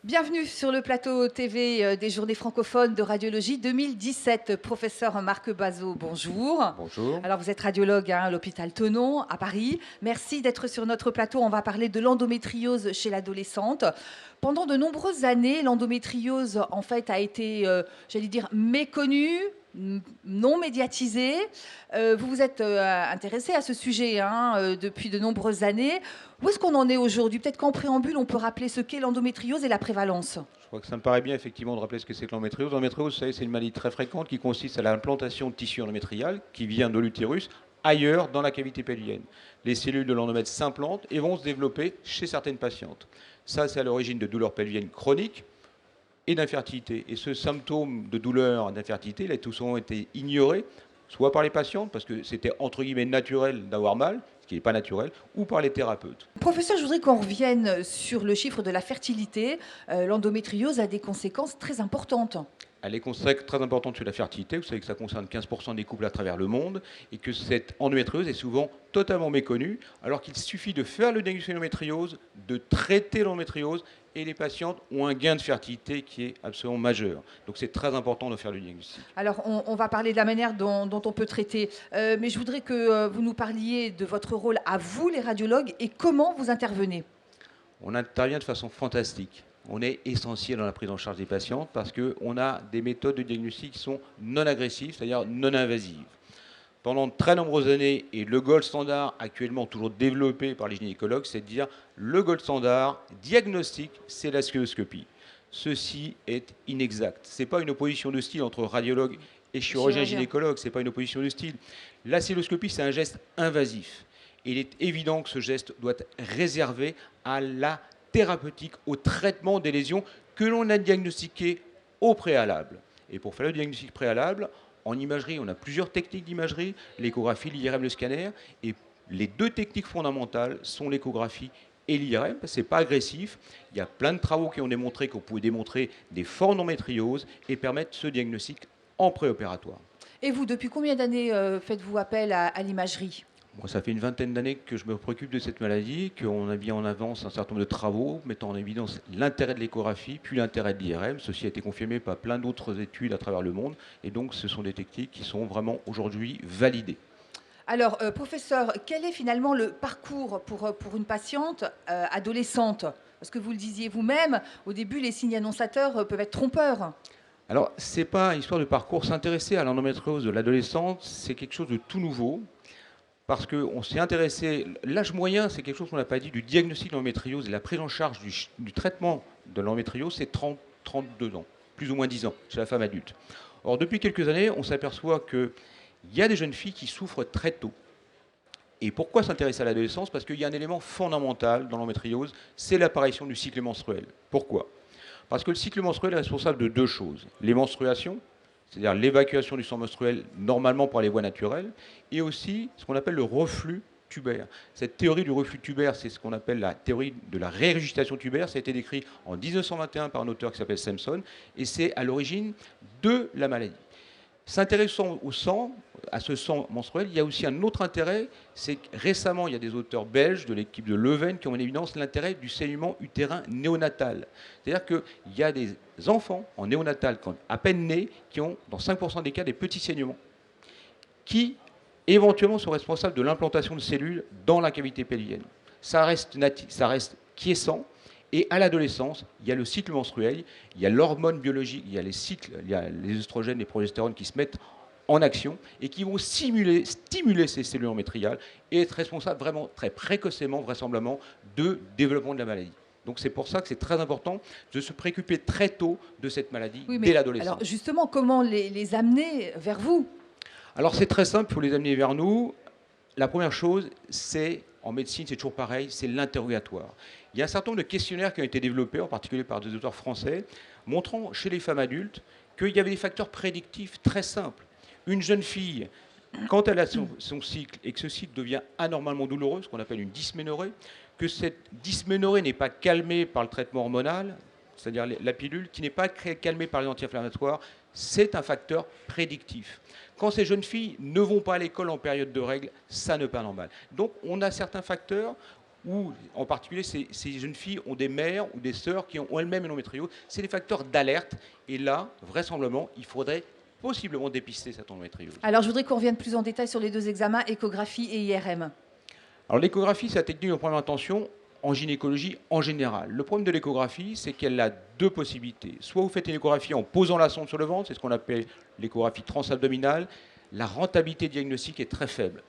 Bienvenue sur le plateau TV des Journées francophones de radiologie 2017. Professeur Marc Bazot, bonjour. Bonjour. Alors vous êtes radiologue à l'hôpital Tenon à Paris. Merci d'être sur notre plateau. On va parler de l'endométriose chez l'adolescente. Pendant de nombreuses années, l'endométriose en fait a été, j'allais dire, méconnue, non médiatisée. Vous vous êtes intéressé à ce sujet depuis de nombreuses années. Où est-ce qu'on en est aujourd'hui? Peut-être qu'en préambule, on peut rappeler ce qu'est l'endométriose et la prévalence. Je crois que ça me paraît bien effectivement de rappeler ce que c'est que l'endométriose. L'endométriose, vous savez, c'est une maladie très fréquente qui consiste à l'implantation de tissu endométrial qui vient de l'utérus ailleurs dans la cavité pelvienne. Les cellules de l'endomètre s'implantent et vont se développer chez certaines patientes. Ça, c'est à l'origine de douleurs pelviennes chroniques et d'infertilité. Et ce symptôme de douleur d'infertilité, il a tout souvent été ignoré, soit par les patientes, parce que c'était entre guillemets naturel d'avoir mal, ce qui n'est pas naturel, ou par les thérapeutes. Professeur, je voudrais qu'on revienne sur le chiffre de la fertilité. L'endométriose a des conséquences très importantes. Elle est très importante sur la fertilité. Vous savez que ça concerne 15% des couples à travers le monde et que cette endométriose est souvent totalement méconnue, alors qu'il suffit de faire le diagnostic d'endométriose, de traiter l'endométriose et les patientes ont un gain de fertilité qui est absolument majeur. Donc c'est très important de faire le diagnostic. Alors, on va parler de la manière dont on peut traiter, mais je voudrais que vous nous parliez de votre rôle à vous, les radiologues, et comment vous intervenez. On intervient de façon fantastique. On est essentiel dans la prise en charge des patientes parce qu'on a des méthodes de diagnostic qui sont non agressives, c'est-à-dire non invasives. Pendant de très nombreuses années, et le gold standard actuellement toujours développé par les gynécologues, c'est de dire le gold standard diagnostic, c'est la sténoscopie. Ceci est inexact. Ce n'est pas une opposition de style entre radiologue et chirurgien gynécologue, ce n'est pas une opposition de style. La sténoscopie, c'est un geste invasif. Il est évident que ce geste doit être réservé à la thérapeutique, au traitement des lésions que l'on a diagnostiquées au préalable. Et pour faire le diagnostic préalable, en imagerie, on a plusieurs techniques d'imagerie, l'échographie, l'IRM, le scanner, et les deux techniques fondamentales sont l'échographie et l'IRM, ce n'est pas agressif. Il y a plein de travaux qui ont démontré qu'on pouvait démontrer des formes d'endométriose et permettre ce diagnostic en préopératoire. Et vous, depuis combien d'années faites-vous appel à l'imagerie? Moi, ça fait une vingtaine d'années que je me préoccupe de cette maladie, qu'on a mis en avance un certain nombre de travaux mettant en évidence l'intérêt de l'échographie, puis l'intérêt de l'IRM. Ceci a été confirmé par plein d'autres études à travers le monde. Et donc, ce sont des techniques qui sont vraiment aujourd'hui validées. Alors, professeur, quel est finalement le parcours pour une patiente adolescente? Parce que vous le disiez vous-même, au début, les signes annonçateurs peuvent être trompeurs. Alors, ce n'est pas une histoire de parcours. S'intéresser à l'endométriose de l'adolescente, c'est quelque chose de tout nouveau. Parce qu'on s'est intéressé, l'âge moyen, c'est quelque chose qu'on n'a pas dit, du diagnostic de l'endométriose et la prise en charge du traitement de l'endométriose, c'est 32 ans, plus ou moins 10 ans, chez la femme adulte. Or, depuis quelques années, on s'aperçoit qu'il y a des jeunes filles qui souffrent très tôt. Et pourquoi s'intéresser à l'adolescence? Parce qu'il y a un élément fondamental dans l'endométriose, c'est l'apparition du cycle menstruel. Pourquoi? Parce que le cycle menstruel est responsable de deux choses. Les menstruations, c'est-à-dire l'évacuation du sang menstruel normalement par les voies naturelles, et aussi ce qu'on appelle le reflux tubaire. Cette théorie du reflux tubaire, c'est ce qu'on appelle la théorie de la régurgitation tubaire. Ça a été décrit en 1921 par un auteur qui s'appelle Sampson, et c'est à l'origine de la maladie. S'intéressant au sang, à ce sang menstruel, il y a aussi un autre intérêt, c'est que récemment, il y a des auteurs belges de l'équipe de Leuven qui ont en évidence l'intérêt du saignement utérin néonatal. C'est-à-dire qu'il y a des enfants en néonatal, à peine nés, qui ont, dans 5% des cas, des petits saignements, qui éventuellement sont responsables de l'implantation de cellules dans la cavité pelvienne. Ça reste quiescent. Et à l'adolescence, il y a le cycle menstruel, il y a l'hormone biologique, il y a les cycles, il y a les œstrogènes, les progestérones qui se mettent en action et qui vont stimuler ces cellules endométriales et être responsables vraiment très précocement, vraisemblablement, de développement de la maladie. Donc c'est pour ça que c'est très important de se préoccuper très tôt de cette maladie dès l'adolescence. Alors justement, comment les amener vers vous? Alors c'est très simple, il faut les amener vers nous. La première chose, c'est, en médecine, c'est toujours pareil, c'est l'interrogatoire. Il y a un certain nombre de questionnaires qui ont été développés, en particulier par des auteurs français, montrant chez les femmes adultes qu'il y avait des facteurs prédictifs très simples. Une jeune fille, quand elle a son cycle et que ce cycle devient anormalement douloureux, ce qu'on appelle une dysménorrhée, que cette dysménorrhée n'est pas calmée par le traitement hormonal, c'est-à-dire la pilule, qui n'est pas calmée par les anti-inflammatoires, c'est un facteur prédictif. Quand ces jeunes filles ne vont pas à l'école en période de règles, ça ne pas normal. Donc on a certains facteurs ou en particulier ces jeunes filles ont des mères ou des sœurs qui ont elles-mêmes une endométriose. C'est des facteurs d'alerte. Et là, vraisemblablement, il faudrait possiblement dépister cette endométriose. Alors, je voudrais qu'on revienne plus en détail sur les deux examens, échographie et IRM. Alors l'échographie, c'est la technique de première intention en gynécologie en général. Le problème de l'échographie, c'est qu'elle a deux possibilités. Soit vous faites une échographie en posant la sonde sur le ventre, c'est ce qu'on appelle l'échographie transabdominale. La rentabilité diagnostique est très faible.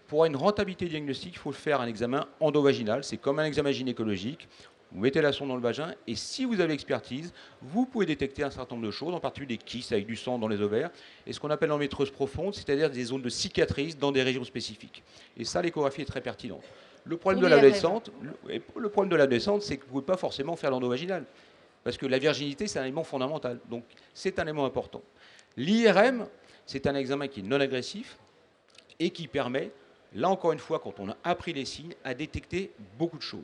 Pour une rentabilité diagnostique, il faut faire un examen endovaginal. C'est comme un examen gynécologique. Vous mettez la sonde dans le vagin et si vous avez l'expertise, vous pouvez détecter un certain nombre de choses, en particulier des kystes avec du sang dans les ovaires et ce qu'on appelle l'endométriose profonde, c'est-à-dire des zones de cicatrices dans des régions spécifiques. Et ça, l'échographie est très pertinente. Le problème de l'adolescente, c'est que vous ne pouvez pas forcément faire l'endovaginal parce que la virginité, c'est un élément fondamental. Donc, c'est un élément important. L'IRM, c'est un examen qui est non agressif et qui permet, là encore une fois, quand on a appris les signes, à détecter beaucoup de choses.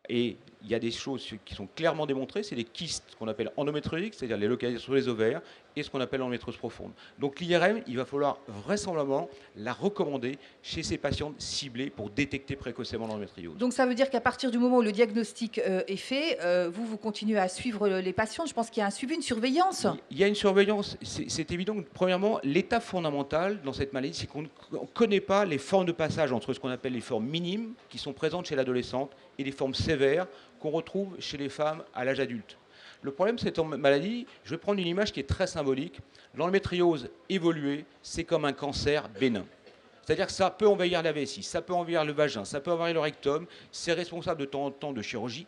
Et il y a des choses qui sont clairement démontrées, c'est les kystes qu'on appelle endométrioses, c'est-à-dire les localisés sur les ovaires, et ce qu'on appelle l'endométriose profonde. Donc l'IRM, il va falloir vraisemblablement la recommander chez ces patientes ciblées pour détecter précocement l'endométriose. Donc ça veut dire qu'à partir du moment où le diagnostic est fait, vous continuez à suivre les patients. Je pense qu'il y a un suivi, une surveillance. Il y a une surveillance. C'est évident que, premièrement, l'étape fondamentale dans cette maladie, c'est qu'on ne connaît pas les formes de passage entre ce qu'on appelle les formes minimes, qui sont présentes chez l'adolescente, et les formes sévères qu'on retrouve chez les femmes à l'âge adulte. Le problème de cette maladie, je vais prendre une image qui est très symbolique. L'endométriose évoluée, c'est comme un cancer bénin. C'est-à-dire que ça peut envahir la vessie, ça peut envahir le vagin, ça peut envahir le rectum. C'est responsable de temps en temps de chirurgie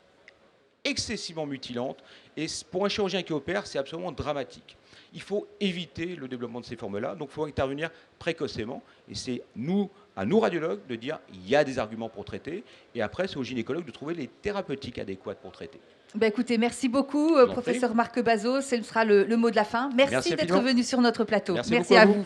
excessivement mutilante. Et pour un chirurgien qui opère, c'est absolument dramatique. Il faut éviter le développement de ces formes-là, donc il faut intervenir précocement. Et c'est à nous radiologues de dire il y a des arguments pour traiter, et après c'est aux gynécologues de trouver les thérapeutiques adéquates pour traiter. Ben écoutez, merci beaucoup, professeur Marc Bazot. Ce sera le mot de la fin. Merci d'être venu sur notre plateau. Merci à vous.